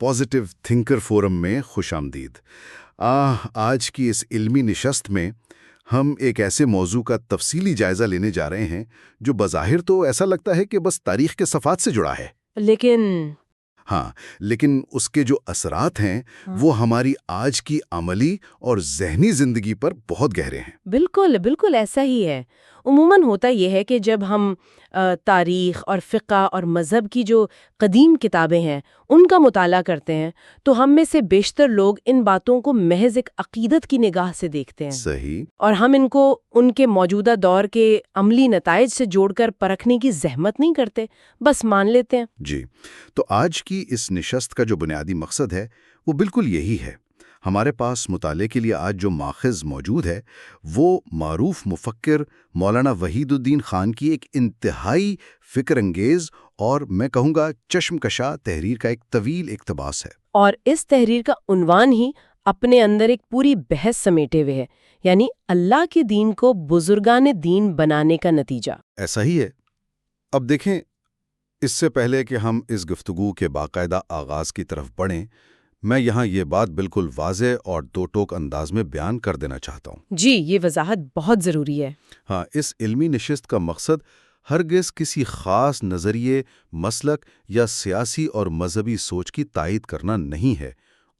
Positive thinker forum میں خوش آمدید۔ آج کی اس علمی نشست میں ہم ایک ایسے موضوع کا تفصیلی جائزہ لینے جا رہے ہیں جو بظاہر تو ایسا لگتا ہے کہ بس تاریخ کے صفحات سے جڑا ہے، لیکن اس کے جو اثرات ہیں وہ ہماری آج کی عملی اور ذہنی زندگی پر بہت گہرے ہیں۔ بالکل ایسا ہی ہے۔ عموماً ہوتا یہ ہے کہ جب ہم تاریخ اور فقہ اور مذہب کی جو قدیم کتابیں ہیں ان کا مطالعہ کرتے ہیں تو ہم میں سے بیشتر لوگ ان باتوں کو محض ایک عقیدت کی نگاہ سے دیکھتے ہیں۔ صحیح۔ اور ہم ان کو ان کے موجودہ دور کے عملی نتائج سے جوڑ کر پرکھنے کی زحمت نہیں کرتے، بس مان لیتے ہیں۔ جی، تو آج کی اس نشست کا جو بنیادی مقصد ہے وہ بالکل یہی ہے۔ ہمارے پاس مطالعے کے لیے آج جو ماخذ موجود ہے وہ معروف مفکر مولانا وحید الدین خان کی ایک انتہائی فکر انگیز اور میں کہوں گا چشم کشا تحریر کا ایک طویل اقتباس ہے۔ اور اس تحریر کا عنوان ہی اپنے اندر ایک پوری بحث سمیٹے ہوئے ہے، یعنی اللہ کے دین کو بزرگان دین بنانے کا نتیجہ۔ ایسا ہی ہے۔ اب دیکھیں، اس سے پہلے کہ ہم اس گفتگو کے باقاعدہ آغاز کی طرف بڑھیں، میں یہاں یہ بات بالکل واضح اور دو ٹوک انداز میں بیان کر دینا چاہتا ہوں۔ جی، یہ وضاحت بہت ضروری ہے۔ ہاں، اس علمی نشست کا مقصد ہرگز کسی خاص نظریے، مسلک یا سیاسی اور مذہبی سوچ کی تائید کرنا نہیں ہے،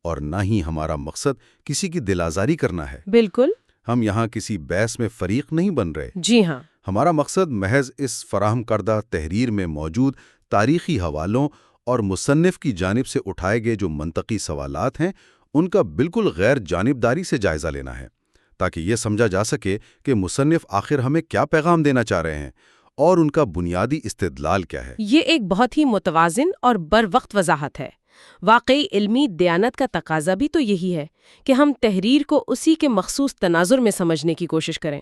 اور نہ ہی ہمارا مقصد کسی کی دل آزاری کرنا ہے۔ بالکل۔ ہم یہاں کسی بحث میں فریق نہیں بن رہے۔ جی ہاں۔ ہمارا مقصد محض اس فراہم کردہ تحریر میں موجود تاریخی حوالوں اور مصنف کی جانب سے اٹھائے گئے جو منطقی سوالات ہیں ان کا بالکل غیر جانبداری سے جائزہ لینا ہے، تاکہ یہ سمجھا جا سکے کہ مصنف آخر ہمیں کیا پیغام دینا چاہ رہے ہیں اور ان کا بنیادی استدلال کیا ہے۔ یہ ایک بہت ہی متوازن اور بروقت وضاحت ہے۔ واقعی علمی دیانت کا تقاضا بھی تو یہی ہے کہ ہم تحریر کو اسی کے مخصوص تناظر میں سمجھنے کی کوشش کریں۔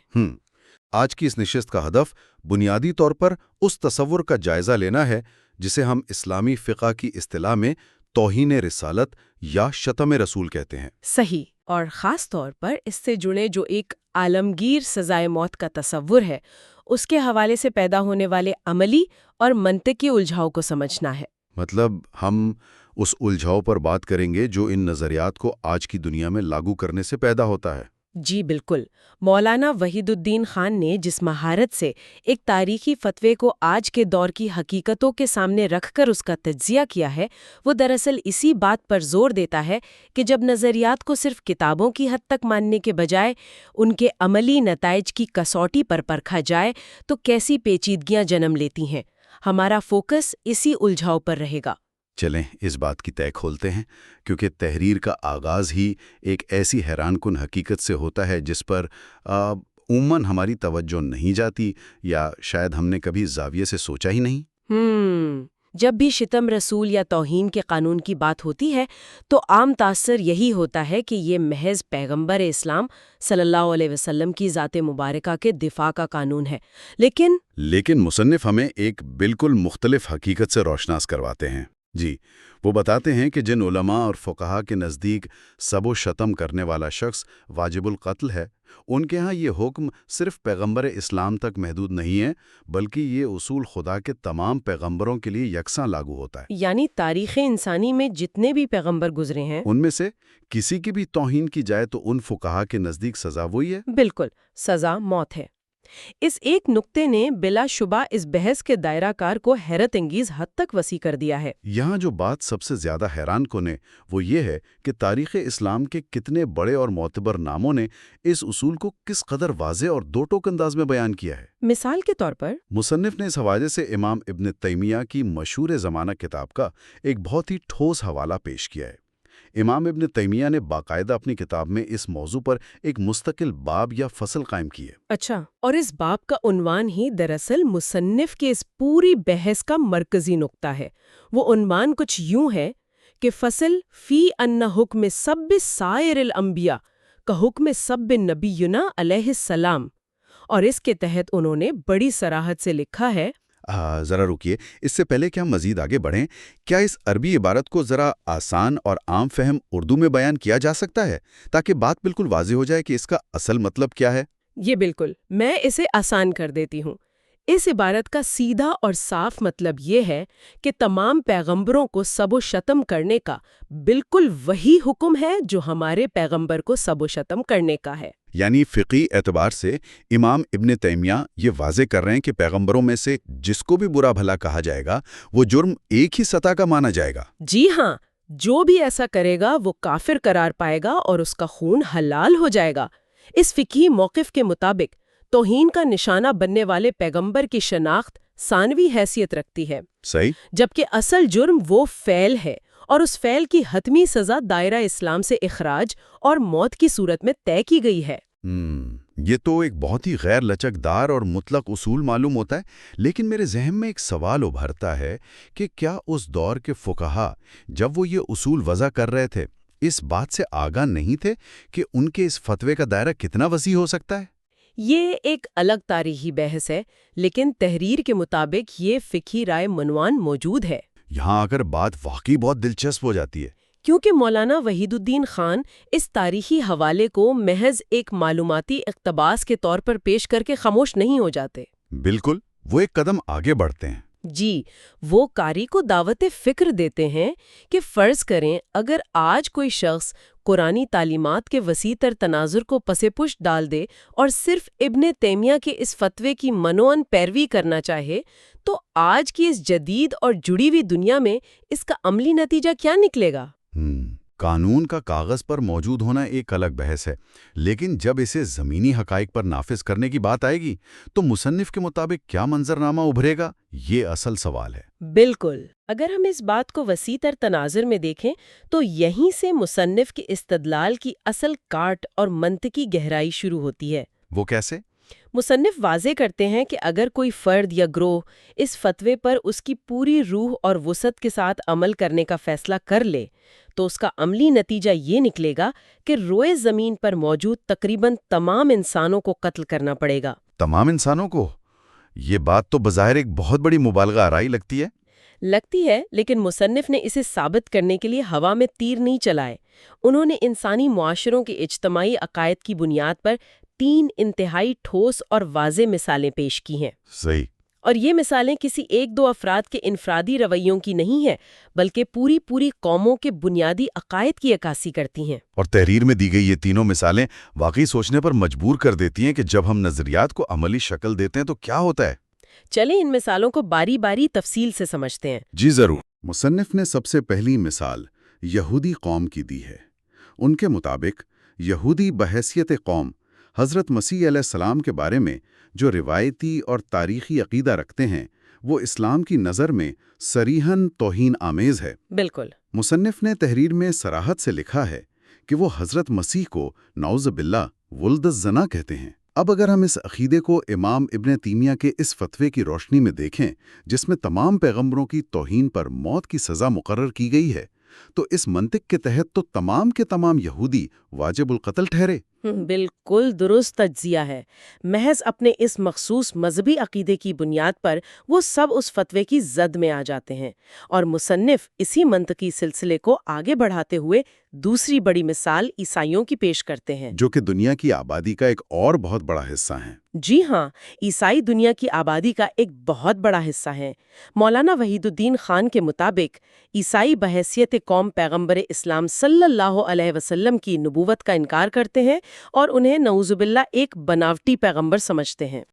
آج کی اس نشست کا ہدف بنیادی طور پر اس تصور کا جائزہ لینا ہے جسے ہم اسلامی فقہ کی اصطلاح میں توہین رسالت یا شتم رسول کہتے ہیں۔ صحیح، اور خاص طور پر اس سے جڑے جو ایک عالمگیر سزائے موت کا تصور ہے اس کے حوالے سے پیدا ہونے والے عملی اور منطقی الجھاؤ کو سمجھنا ہے۔ مطلب ہم اس الجھاؤ پر بات کریں گے جو ان نظریات کو آج کی دنیا میں لاگو کرنے سے پیدا ہوتا ہے۔ جی بالکل۔ مولانا وحید الدین خان نے جس مہارت سے ایک تاریخی فتوے کو آج کے دور کی حقیقتوں کے سامنے رکھ کر اس کا تجزیہ کیا ہے، وہ دراصل اسی بات پر زور دیتا ہے کہ جب نظریات کو صرف کتابوں کی حد تک ماننے کے بجائے ان کے عملی نتائج کی کسوٹی پر پرکھا جائے تو کیسی پیچیدگیاں جنم لیتی ہیں۔ ہمارا فوکس اسی الجھاؤ پر رہے گا۔ چلیں اس بات کی تہ کھولتے ہیں، کیونکہ تحریر کا آغاز ہی ایک ایسی حیران کن حقیقت سے ہوتا ہے جس پر عموماً ہماری توجہ نہیں جاتی، یا شاید ہم نے کبھی زاویے سے سوچا ہی نہیں۔ جب بھی شتم رسول یا توہین کے قانون کی بات ہوتی ہے تو عام تاثر یہی ہوتا ہے کہ یہ محض پیغمبر اسلام صلی اللہ علیہ وسلم کی ذات مبارکہ کے دفاع کا قانون ہے، لیکن مصنف ہمیں ایک بالکل مختلف حقیقت سے روشناس کرواتے ہیں۔ جی، وہ بتاتے ہیں کہ جن علماء اور فقہا کے نزدیک سب و شتم کرنے والا شخص واجب القتل ہے، ان کے ہاں یہ حکم صرف پیغمبر اسلام تک محدود نہیں ہے، بلکہ یہ اصول خدا کے تمام پیغمبروں کے لیے یکساں لاگو ہوتا ہے۔ یعنی تاریخ انسانی میں جتنے بھی پیغمبر گزرے ہیں ان میں سے کسی کی بھی توہین کی جائے تو ان فقہا کے نزدیک سزا وہی ہے۔ بالکل، سزا موت ہے۔ اس ایک نقطے نے بلا شبہ اس بحث کے دائرہ کار کو حیرت انگیز حد تک وسیع کر دیا ہے۔ یہاں جو بات سب سے زیادہ حیران کن ہے وہ یہ ہے کہ تاریخ اسلام کے کتنے بڑے اور معتبر ناموں نے اس اصول کو کس قدر واضح اور دو ٹوک انداز میں بیان کیا ہے۔ مثال کے طور پر مصنف نے اس حوالے سے امام ابن تیمیہ کی مشہور زمانہ کتاب کا ایک بہت ہی ٹھوس حوالہ پیش کیا ہے۔ امام ابن تیمیہ نے باقاعدہ اپنی کتاب میں اس موضوع پر ایک مستقل باب یا فصل قائم کی ہے۔ اچھا، اور اس باب کا عنوان ہی دراصل مصنف کے اس پوری بحث کا مرکزی نقطہ ہے۔ وہ عنوان کچھ یوں ہے کہ فصل فی ان حکم سب سائر الانبیاء کا حکم سب نبینا علیہ السلام، اور اس کے تحت انہوں نے بڑی صراحت سے لکھا ہے۔ ذرا رکیے، اس سے پہلے کہ ہم مزید آگے بڑھیں، کیا اس عربی عبارت کو ذرا آسان اور عام فہم اردو میں بیان کیا جا سکتا ہے تاکہ بات بالکل واضح ہو جائے کہ اس کا اصل مطلب کیا ہے؟ یہ بالکل، میں اسے آسان کر دیتی ہوں۔ اس عبارت کا سیدھا اور صاف مطلب یہ ہے کہ تمام پیغمبروں کو سب و شتم کرنے کا بالکل وہی حکم ہے جو ہمارے پیغمبر کو سب و شتم کرنے کا ہے۔ یعنی فقہی اعتبار سے امام ابن تیمیہ یہ واضح کر رہے ہیں کہ پیغمبروں میں سے جس کو بھی برا بھلا کہا جائے گا وہ جرم ایک ہی سطح کا مانا جائے گا۔ جی ہاں، جو بھی ایسا کرے گا وہ کافر قرار پائے گا اور اس کا خون حلال ہو جائے گا۔ اس فقہی موقف کے مطابق توہین کا نشانہ بننے والے پیغمبر کی شناخت ثانوی حیثیت رکھتی ہے، صحیح۔ جبکہ اصل جرم وہ فعل ہے اور اس فعل کی حتمی سزا دائرہ اسلام سے اخراج اور موت کی صورت میں طے کی گئی ہے۔ یہ تو ایک بہت ہی غیر لچکدار اور مطلق اصول معلوم ہوتا ہے، لیکن میرے ذہن میں ایک سوال ابھرتا ہے کہ کیا اس دور کے فقہا جب وہ یہ اصول وضع کر رہے تھے اس بات سے آگاہ نہیں تھے کہ ان کے اس فتوے کا دائرہ کتنا وسیع ہو سکتا ہے؟ یہ ایک الگ تاریخی بحث ہے، لیکن تحریر کے مطابق یہ فقہی رائے منوان موجود ہے۔ یہاں اگر بات واقعی بہت دلچسپ ہو جاتی ہے، کیونکہ مولانا وحید الدین خان اس تاریخی حوالے کو محض ایک معلوماتی اقتباس کے طور پر پیش کر کے خاموش نہیں ہو جاتے۔ بالکل، وہ ایک قدم آگے بڑھتے ہیں۔ جی، وہ قاری کو دعوت فکر دیتے ہیں کہ فرض کریں اگر آج کوئی شخص قرآنی تعلیمات کے وسیع تر تناظر کو پس پش ڈال دے اور صرف ابن تیمیہ کے اس فتوے کی منوعن پیروی کرنا چاہے تو آج کی اس جدید اور جڑی ہوئی دنیا میں اس کا عملی نتیجہ کیا نکلے گا؟ قانون کا کاغذ پر موجود ہونا ایک الگ بحث ہے، لیکن جب اسے زمینی حقائق پر نافذ کرنے کی بات آئے گی تو مصنف کے مطابق کیا منظرنامہ ابھرے گا، یہ اصل سوال ہے۔ بالکل، اگر ہم اس بات کو وسیع تر تناظر میں دیکھیں تو یہیں سے مصنف کے استدلال کی اصل کاٹ اور منطقی گہرائی شروع ہوتی ہے۔ وہ کیسے؟ مصنف واضح کرتے ہیں کہ اگر کوئی فرد یا گروہ اس فتوے پر اس کی پوری روح اور وسعت کے ساتھ عمل کرنے کا فیصلہ کر لے تو اس کا عملی نتیجہ یہ نکلے گا کہ روئے زمین پر موجود تقریباً تمام انسانوں کو قتل کرنا پڑے گا۔ تمام انسانوں کو؟ یہ بات تو بظاہر ایک بہت بڑی مبالغہ آرائی لگتی ہے۔ لیکن مصنف نے اسے ثابت کرنے کے لیے ہوا میں تیر نہیں چلائے۔ انہوں نے انسانی معاشروں کے اجتماعی عقائد کی بنیاد پر 3 انتہائی ٹھوس اور واضح مثالیں پیش کی ہیں۔ صحیح۔ اور یہ مثالیں کسی ایک دو افراد کے انفرادی رویوں کی نہیں ہیں، بلکہ پوری قوموں کے بنیادی عقائد کی عکاسی کرتی ہیں۔ اور تحریر میں دی گئی یہ تینوں مثالیں واقعی سوچنے پر مجبور کر دیتی ہیں کہ جب ہم نظریات کو عملی شکل دیتے ہیں تو کیا ہوتا ہے۔ چلیں ان مثالوں کو باری باری تفصیل سے سمجھتے ہیں۔ جی ضرور۔ مصنف نے سب سے پہلی مثال یہودی قوم کی دی ہے۔ ان کے مطابق یہودی بحیثیت قوم حضرت مسیح علیہ السلام کے بارے میں جو روایتی اور تاریخی عقیدہ رکھتے ہیں وہ اسلام کی نظر میں صریحاً توہین آمیز ہے۔ بالکل۔ مصنف نے تحریر میں صراحت سے لکھا ہے کہ وہ حضرت مسیح کو نعوذ باللہ ولد الزنا کہتے ہیں۔ اب اگر ہم اس عقیدے کو امام ابن تیمیہ کے اس فتوے کی روشنی میں دیکھیں جس میں تمام پیغمبروں کی توہین پر موت کی سزا مقرر کی گئی ہے تو اس منطق کے تحت تو تمام کے تمام یہودی واجب القتل ٹھہرے۔ بالکل درست تجزیہ ہے۔ محض اپنے اس مخصوص مذہبی عقیدے کی بنیاد پر وہ سب اس فتوے کی زد میں آ جاتے ہیں، اور مصنف اسی منطقی سلسلے کو آگے بڑھاتے ہوئے دوسری بڑی مثال عیسائیوں کی پیش کرتے ہیں، جو کہ دنیا کی آبادی کا ایک اور بہت بڑا حصہ ہیں۔ جی ہاں، عیسائی دنیا کی آبادی کا ایک بہت بڑا حصہ ہیں۔ مولانا وحید الدین خان کے مطابق عیسائی بحیثیت قوم پیغمبر اسلام صلی اللہ علیہ وسلم کی نبوت کا انکار کرتے ہیں اور انہیں نعوذ باللہ ایک بناوٹی پیغمبر سمجھتے ہیں۔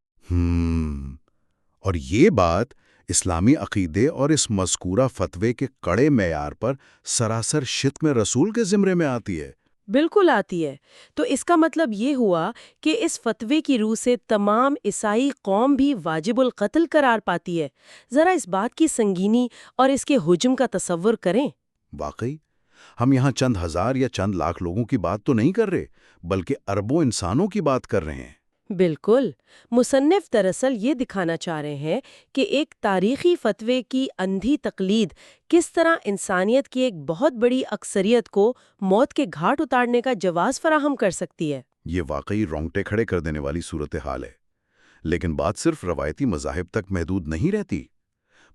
اور یہ بات اسلامی عقیدے اور اس مذکورہ فتوے کے کڑے معیار پر سراسر شتم رسول کے زمرے میں آتی ہے۔ بالکل آتی ہے۔ تو اس کا مطلب یہ ہوا کہ اس فتوے کی روح سے تمام عیسائی قوم بھی واجب القتل قرار پاتی ہے۔ ذرا اس بات کی سنگینی اور اس کے حجم کا تصور کریں۔ واقعی ہم یہاں چند ہزار یا چند لاکھ لوگوں کی بات تو نہیں کر رہے بلکہ اربوں انسانوں کی بات کر رہے ہیں۔ بالکل، مصنف دراصل یہ دکھانا چاہ رہے ہیں کہ ایک تاریخی فتوے کی اندھی تقلید کس طرح انسانیت کی ایک بہت بڑی اکثریت کو موت کے گھاٹ اتارنے کا جواز فراہم کر سکتی ہے۔ یہ واقعی رونگٹے کھڑے کر دینے والی صورتحال ہے، لیکن بات صرف روایتی مذاہب تک محدود نہیں رہتی۔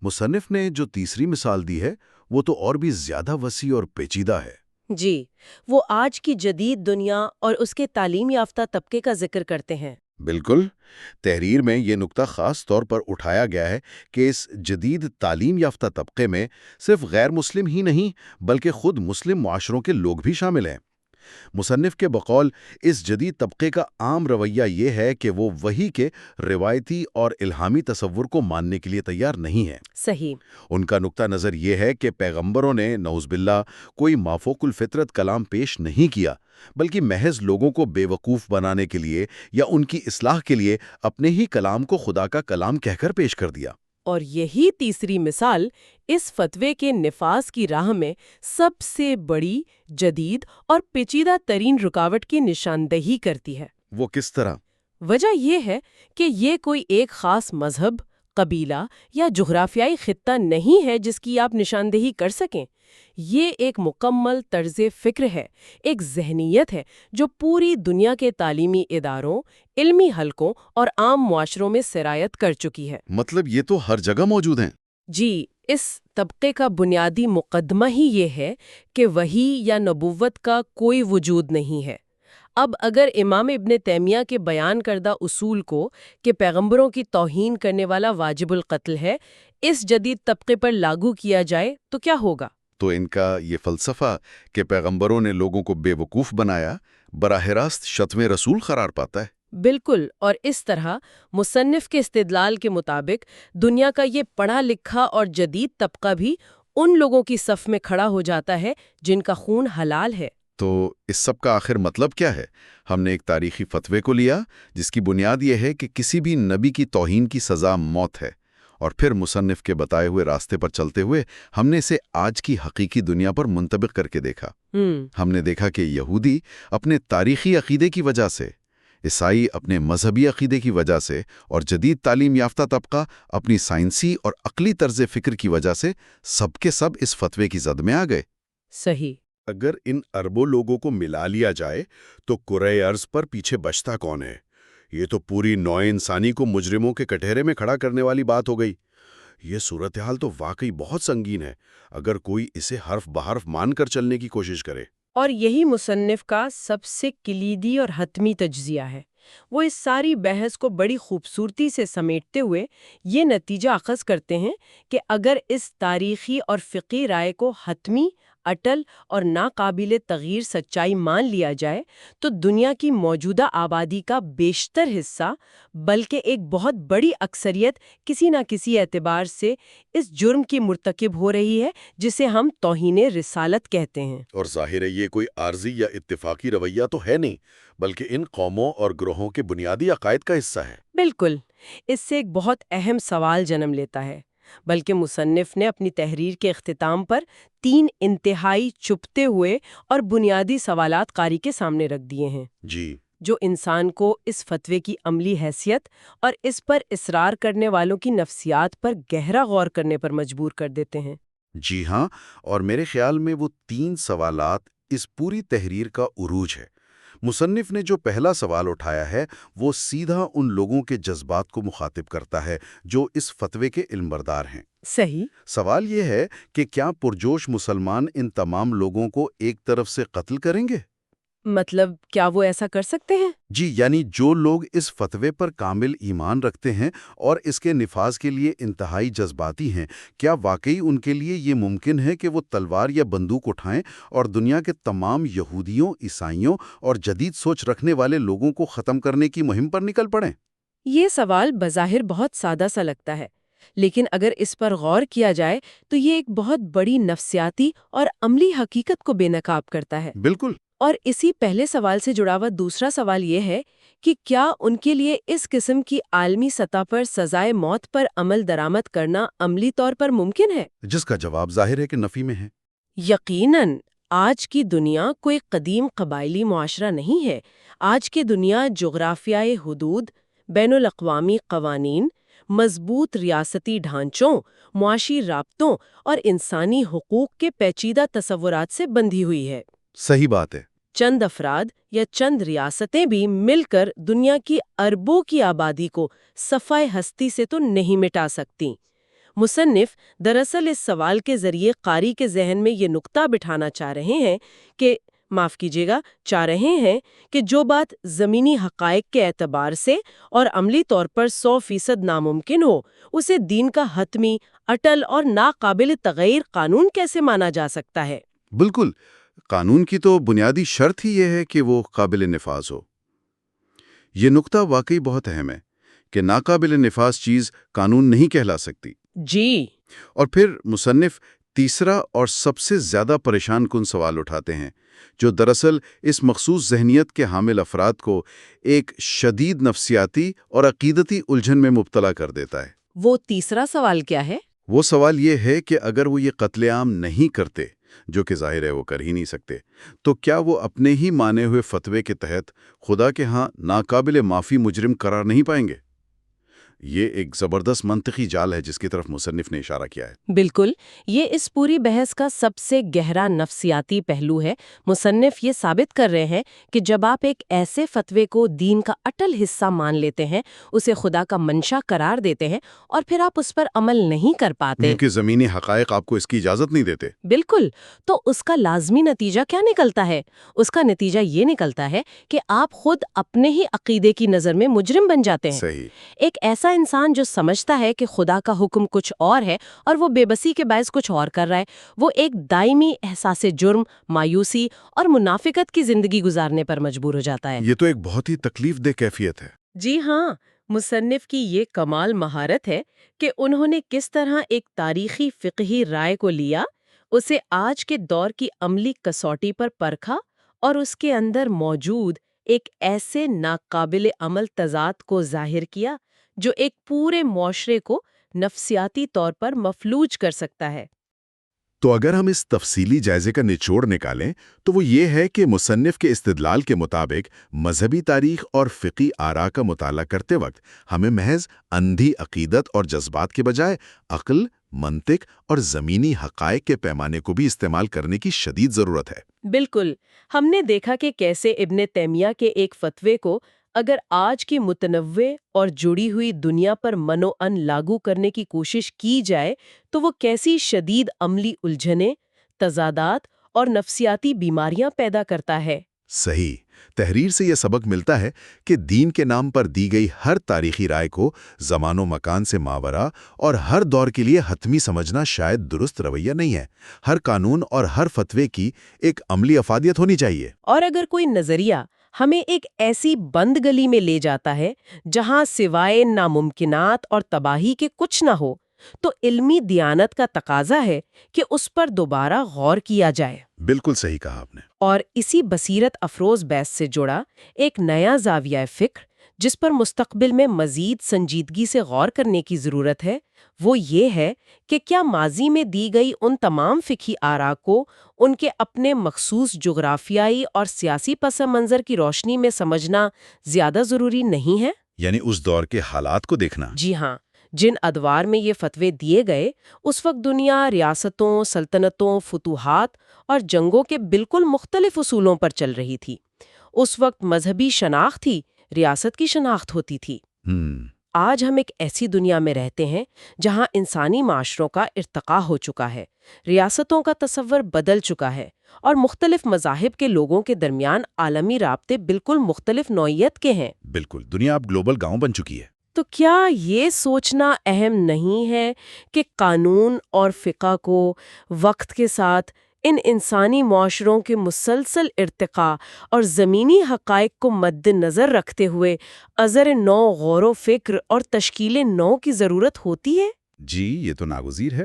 مصنف نے جو تیسری مثال دی ہے وہ تو اور بھی زیادہ وسیع اور پیچیدہ ہے۔ جی، وہ آج کی جدید دنیا اور اس کے تعلیم یافتہ طبقے کا ذکر کرتے ہیں۔ بالکل، تحریر میں یہ نکتہ خاص طور پر اٹھایا گیا ہے کہ اس جدید تعلیم یافتہ طبقے میں صرف غیر مسلم ہی نہیں بلکہ خود مسلم معاشروں کے لوگ بھی شامل ہیں۔ مصنف کے بقول اس جدید طبقے کا عام رویہ یہ ہے کہ وہ وحی کے روایتی اور الہامی تصور کو ماننے کے لیے تیار نہیں ہے۔ صحیح۔ ان کا نقطہ نظر یہ ہے کہ پیغمبروں نے نعوذ باللہ کوئی مافوق الفطرت کلام پیش نہیں کیا، بلکہ محض لوگوں کو بے وقوف بنانے کے لیے یا ان کی اصلاح کے لیے اپنے ہی کلام کو خدا کا کلام کہہ کر پیش کر دیا۔ اور یہی تیسری مثال اس فتوے کے نفاذ کی راہ میں سب سے بڑی، جدید اور پیچیدہ ترین رکاوٹ کی نشاندہی کرتی ہے۔ وہ کس طرح؟ وجہ یہ ہے کہ یہ کوئی ایک خاص مذہب، قبیلہ یا جغرافیائی خطہ نہیں ہے جس کی آپ نشاندہی کر سکیں۔ یہ ایک مکمل طرز فکر ہے، ایک ذہنیت ہے جو پوری دنیا کے تعلیمی اداروں، علمی حلقوں اور عام معاشروں میں سرایت کر چکی ہے۔ مطلب یہ تو ہر جگہ موجود ہیں۔ جی، اس طبقے کا بنیادی مقدمہ ہی یہ ہے کہ وحی یا نبوت کا کوئی وجود نہیں ہے۔ اب اگر امام ابن تیمیہ کے بیان کردہ اصول کو کہ پیغمبروں کی توہین کرنے والا واجب القتل ہے، اس جدید طبقے پر لاگو کیا جائے تو کیا ہوگا؟ تو ان کا یہ فلسفہ کہ پیغمبروں نے لوگوں کو بے وقوف بنایا براہ راست شتم رسول قرار پاتا ہے۔ بالکل، اور اس طرح مصنف کے استدلال کے مطابق دنیا کا یہ پڑھا لکھا اور جدید طبقہ بھی ان لوگوں کی صف میں کھڑا ہو جاتا ہے جن کا خون حلال ہے۔ تو اس سب کا آخر مطلب کیا ہے؟ ہم نے ایک تاریخی فتوے کو لیا جس کی بنیاد یہ ہے کہ کسی بھی نبی کی توہین کی سزا موت ہے، اور پھر مصنف کے بتائے ہوئے راستے پر چلتے ہوئے ہم نے اسے آج کی حقیقی دنیا پر منطبق کر کے دیکھا۔ ہم نے دیکھا کہ یہودی اپنے تاریخی عقیدے کی وجہ سے، عیسائی اپنے مذہبی عقیدے کی وجہ سے، اور جدید تعلیم یافتہ طبقہ اپنی سائنسی اور عقلی طرز فکر کی وجہ سے سب کے سب اس فتوے کی زد میں آ گئے۔ صحیح۔ اگر ان اربوں لوگوں کو ملا لیا جائے تو کرۂ ارض پر پیچھے بچتا کون ہے؟ یہ تو پوری نوع انسانی کو مجرموں کے کٹہرے میں کھڑا کرنے والی بات ہو گئی۔ یہ صورتحال تو واقعی بہت سنگین ہے اگر کوئی اسے حرف بحرف مان کر چلنے کی کوشش کرے۔ اور یہی مصنف کا سب سے کلیدی اور حتمی تجزیہ ہے۔ وہ اس ساری بحث کو بڑی خوبصورتی سے سمیٹتے ہوئے یہ نتیجہ اخذ کرتے ہیں کہ اگر اس تاریخی اور فقہی رائے کو حتمی، اٹل اور ناقابل تغییر سچائی مان لیا جائے تو دنیا کی موجودہ آبادی کا بیشتر حصہ بلکہ ایک بہت بڑی اکثریت کسی نہ کسی اعتبار سے اس جرم کی مرتکب ہو رہی ہے جسے ہم توہین رسالت کہتے ہیں۔ اور ظاہر ہے یہ کوئی عارضی یا اتفاقی رویہ تو ہے نہیں، بلکہ ان قوموں اور گروہوں کے بنیادی عقائد کا حصہ ہے۔ بالکل، اس سے ایک بہت اہم سوال جنم لیتا ہے، بلکہ مصنف نے اپنی تحریر کے اختتام پر 3 انتہائی چھپتے ہوئے اور بنیادی سوالات قاری کے سامنے رکھ دیے ہیں، جی، جو انسان کو اس فتوے کی عملی حیثیت اور اس پر اصرار کرنے والوں کی نفسیات پر گہرا غور کرنے پر مجبور کر دیتے ہیں۔ جی ہاں، اور میرے خیال میں وہ 3 سوالات اس پوری تحریر کا عروج ہے۔ مصنف نے جو پہلا سوال اٹھایا ہے وہ سیدھا ان لوگوں کے جذبات کو مخاطب کرتا ہے جو اس فتوے کے علمبردار ہیں۔ صحیح۔ سوال یہ ہے کہ کیا پرجوش مسلمان ان تمام لوگوں کو ایک طرف سے قتل کریں گے؟ مطلب کیا وہ ایسا کر سکتے ہیں؟ جی، یعنی جو لوگ اس فتوے پر کامل ایمان رکھتے ہیں اور اس کے نفاذ کے لیے انتہائی جذباتی ہیں، کیا واقعی ان کے لیے یہ ممکن ہے کہ وہ تلوار یا بندوق اٹھائیں اور دنیا کے تمام یہودیوں، عیسائیوں اور جدید سوچ رکھنے والے لوگوں کو ختم کرنے کی مہم پر نکل پڑیں؟ یہ سوال بظاہر بہت سادہ سا لگتا ہے، لیکن اگر اس پر غور کیا جائے تو یہ ایک بہت بڑی نفسیاتی اور عملی حقیقت کو بے نقاب کرتا ہے۔ بالکل۔ اور اسی پہلے سوال سے جڑا ہوا دوسرا سوال یہ ہے کہ کیا ان کے لیے اس قسم کی عالمی سطح پر سزائے موت پر عمل درآمد کرنا عملی طور پر ممکن ہے؟ جس کا جواب ظاہر ہے کہ نفی میں ہے۔ یقیناً آج کی دنیا کوئی قدیم قبائلی معاشرہ نہیں ہے۔ آج کی دنیا جغرافیائی حدود، بین الاقوامی قوانین، مضبوط ریاستی ڈھانچوں، معاشی رابطوں اور انسانی حقوق کے پیچیدہ تصورات سے بندھی ہوئی ہے۔ صحیح بات ہے۔ چند افراد یا چند ریاستیں بھی مل کر دنیا کی اربوں کی آبادی کو صفائے ہستی سے تو نہیں مٹا سکتی۔ مصنف دراصل اس سوال کے ذریعے قاری کے ذہن میں یہ نقطہ بٹھانا چاہ رہے ہیں کہ معاف کیجیے گا، چاہ رہے ہیں کہ جو بات زمینی حقائق کے اعتبار سے اور عملی طور پر 100% ناممکن ہو، اسے دین کا حتمی، اٹل اور ناقابل تغیر قانون کیسے مانا جا سکتا ہے؟ بالکل، قانون کی تو بنیادی شرط ہی یہ ہے کہ وہ قابل نفاذ ہو۔ یہ نقطہ واقعی بہت اہم ہے کہ ناقابل نفاذ چیز قانون نہیں کہلا سکتی۔ جی، اور پھر مصنف تیسرا اور سب سے زیادہ پریشان کن سوال اٹھاتے ہیں، جو دراصل اس مخصوص ذہنیت کے حامل افراد کو ایک شدید نفسیاتی اور عقیدتی الجھن میں مبتلا کر دیتا ہے۔ وہ تیسرا سوال کیا ہے؟ وہ سوال یہ ہے کہ اگر وہ یہ قتل عام نہیں کرتے، جو کہ ظاہر ہے وہ کر ہی نہیں سکتے، تو کیا وہ اپنے ہی مانے ہوئے فتوے کے تحت خدا کے ہاں ناقابل معافی مجرم قرار نہیں پائیں گے؟ یہ ایک زبردست منطقی جال ہے جس کی طرف مصنف نے اشارہ کیا ہے۔ بالکل، یہ اس پوری بحث کا سب سے گہرا نفسیاتی پہلو ہے۔ مصنف یہ ثابت کر رہے ہیں کہ جب آپ ایک ایسے فتوے کو دین کا اٹل حصہ مان لیتے ہیں، اسے خدا کا منشا قرار دیتے ہیں، اور پھر آپ اس پر عمل نہیں کر پاتے، کیونکہ زمینی حقائق آپ کو اس کی اجازت نہیں دیتے۔ بالکل، تو اس کا لازمی نتیجہ کیا نکلتا ہے؟ اس کا نتیجہ یہ نکلتا ہے کہ آپ خود اپنے ہی عقیدے کی نظر میں مجرم بن جاتے ہیں۔ صحیح۔ ایک ایسا انسان جو سمجھتا ہے کہ خدا کا حکم کچھ اور ہے اور وہ بے بسی کے باعث کچھ اور کر رہا ہے، وہ ایک دائمی احساس جرم، مایوسی اور منافقت کی زندگی گزارنے پر مجبور ہو جاتا ہے۔ یہ تو ایک بہت ہی تکلیف دہ کیفیت ہے۔ جی ہاں، مصنف کی یہ کمال مہارت ہے کہ انہوں نے کس طرح ایک تاریخی فقہی رائے کو لیا، اسے آج کے دور کی عملی کسوٹی پر پرکھا اور اس کے اندر موجود ایک ایسے ناقابل عمل تضاد کو ظاہر کیا جو ایک پورے معاشرے کو نفسیاتی طور پر مفلوج کر سکتا ہے۔ تو اگر ہم اس تفصیلی جائزے کا نچوڑ نکالیں تو وہ یہ ہے کہ مصنف کے استدلال کے مطابق مذہبی تاریخ اور فقی آراء کا مطالعہ کرتے وقت ہمیں محض اندھی عقیدت اور جذبات کے بجائے عقل، منطق اور زمینی حقائق کے پیمانے کو بھی استعمال کرنے کی شدید ضرورت ہے۔ بالکل، ہم نے دیکھا کہ کیسے ابن تیمیہ کے ایک فتوے کو اگر آج کی متنوع اور جڑی ہوئی دنیا پر منوعن لاگو کرنے کی کوشش کی جائے تو وہ کیسی شدید عملی الجھنیں، تضادات اور نفسیاتی بیماریاں پیدا کرتا ہے۔ صحیح۔ تحریر سے یہ سبق ملتا ہے کہ دین کے نام پر دی گئی ہر تاریخی رائے کو زمان و مکان سے ماورا اور ہر دور کے لیے حتمی سمجھنا شاید درست رویہ نہیں ہے۔ ہر قانون اور ہر فتوے کی ایک عملی افادیت ہونی چاہیے۔ اور اگر کوئی نظریہ ہمیں ایک ایسی بند گلی میں لے جاتا ہے جہاں سوائے ناممکنات اور تباہی کے کچھ نہ ہو، تو علمی دیانت کا تقاضا ہے کہ اس پر دوبارہ غور کیا جائے۔ بالکل صحیح کہا آپ نے۔ اور اسی بصیرت افروز بحث سے جڑا ایک نیا زاویہ فکر جس پر مستقبل میں مزید سنجیدگی سے غور کرنے کی ضرورت ہے، وہ یہ ہے کہ کیا ماضی میں دی گئی ان تمام فقہی آراء کو ان کے اپنے مخصوص جغرافیائی اور سیاسی پس منظر کی روشنی میں سمجھنا زیادہ ضروری نہیں ہے؟ یعنی اس دور کے حالات کو دیکھنا۔ جی ہاں، جن ادوار میں یہ فتوے دیے گئے اس وقت دنیا ریاستوں، سلطنتوں، فتوحات اور جنگوں کے بالکل مختلف اصولوں پر چل رہی تھی۔ اس وقت مذہبی شناخت تھی، ریاست کی شناخت ہوتی تھی۔ آج ہم ایک ایسی دنیا میں رہتے ہیں جہاں انسانی معاشروں کا ارتقاء ہو چکا ہے، ریاستوں کا تصور بدل چکا ہے اور مختلف مذاہب کے لوگوں کے درمیان عالمی رابطے بالکل مختلف نوعیت کے ہیں۔ بالکل، دنیا اب گلوبل گاؤں بن چکی ہے۔ تو کیا یہ سوچنا اہم نہیں ہے کہ قانون اور فقہ کو وقت کے ساتھ ان انسانی معاشروں کے مسلسل ارتقاء اور زمینی حقائق کو مد نظر رکھتے ہوئے ازر نو غور و فکر اور تشکیل نو کی ضرورت ہوتی ہے؟ جی، یہ تو ناگزیر ہے۔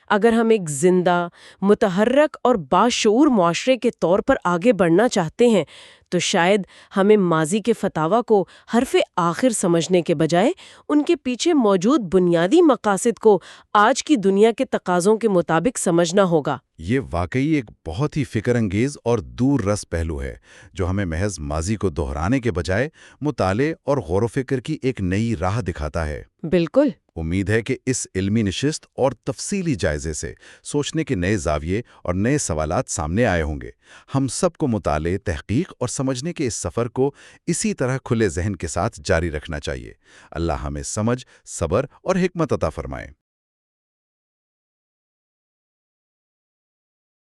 اگر ہم ایک زندہ، متحرک اور باشعور معاشرے کے طور پر آگے بڑھنا چاہتے ہیں تو شاید ہمیں ماضی کے فتاوی کو حرف آخر سمجھنے کے بجائے ان کے پیچھے موجود بنیادی مقاصد کو آج کی دنیا کے تقاضوں کے مطابق سمجھنا ہوگا۔ یہ واقعی ایک بہت ہی فکر انگیز اور دور رس پہلو ہے جو ہمیں محض ماضی کو دہرانے کے بجائے مطالعے اور غور و فکر کی ایک نئی راہ دکھاتا ہے۔ بالکل۔ امید ہے کہ اس علمی نشست اور تفصیلی جائزے سے سوچنے کے نئے زاویے اور نئے سوالات سامنے آئے ہوں گے۔ ہم سب کو مطالعے، تحقیق اور سمجھنے کے اس سفر کو اسی طرح کھلے ذہن کے ساتھ جاری رکھنا چاہیے۔ اللہ ہمیں سمجھ، صبر اور حکمت عطا فرمائے۔